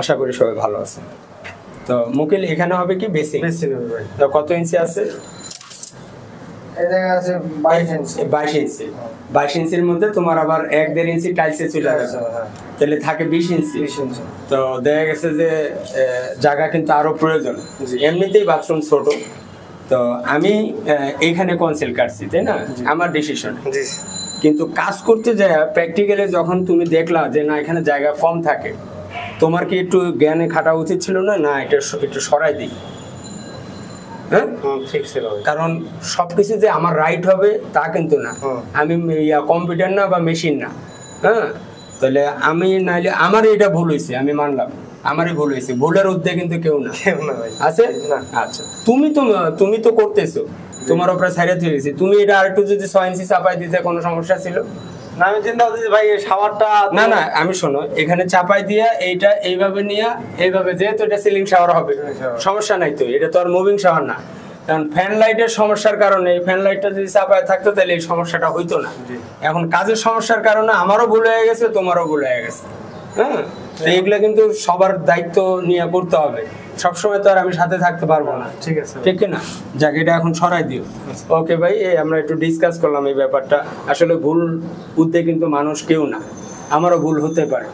আশা করি সবাই ভালো আছে। তো মুকিল এখানে হবে কি বেসিক? তো কত ইঞ্চি আছে? এই জায়গা আছে 22 ইঞ্চি। 22 ইঞ্চির মধ্যে তোমার আবার 1-1.5 ইঞ্চি টাইলসে চলে গেছে, তাহলে থাকে 20 ইঞ্চি। তো দেখা গেছে যে জায়গা কিন্তু আরো প্রয়োজন, এমনিতেই বাথরুম ছোট। তো আমি এইখানে কনসেল কাটছি, তাই না, আমার ডিসিশন। কিন্তু কাজ করতে যায় প্র্যাকটিক্যালি যখন তুমি দেখলা যে না এখানে জায়গা কম থাকে, তোমার কি একটু জ্ঞানে খাটা উচিত ছিল না? না এটা একটু সরাই দিই, হ্যাঁ ঠিক ছিল। কারণ সবকিছু যে আমার রাইট হবে তা কিন্তু না। আমি কম্পিউটার না বা মেশিন না, হ্যাঁ। তাহলে আমি নাইলে আমার এটা ভুল হয়েছে, আমি মানলাম আমারই ভুল হয়েছে, ভুলের ঊর্ধ্বে কিন্তু কেউ না আছে না। আচ্ছা তুমি তো করতেছো, তোমার উপরে ছাইড়া দিয়েছি, তুমি এটা আরেকটু যদি 6 ইঞ্চি চাপাই দিতে কোনো সমস্যা ছিল? না আমি চিন্তা করতেছি ভাই এই শাওয়ারটা না আমি শোনো, এখানে চাপাই দিয়া এইটা এইভাবে নিয়ে এইভাবে, যেহেতু এটা সিলিং শাওয়ার হবে সমস্যা নাই, তো এটা তো আর মুভিং শাওয়ার না। কারণ ফ্যান লাইটের সমস্যার কারণে এই ফ্যান লাইটটা যদি চাপায় থাকতো তাহলে এই সমস্যাটা হইতো না। এখন কাজের সমস্যার কারণে আমারও ভুল হয়ে গেছে, তোমারও ভুল হয়ে গেছে, হ্যাঁ। তো এগুলো কিন্তু সবার দায়িত্ব নিয়ে করতে হবে, সবসময় তো আর আমি সাথে থাকতে পারবো না, ঠিক আছে ঠিক না? যাকে এটা এখন সরাই দিও। ওকে ভাই, এই আমরা একটু ডিসকাস করলাম এই ব্যাপারটা। আসলে ভুল বুঝতে কিন্তু মানুষ কেউ না, আমারও ভুল হতে পারে।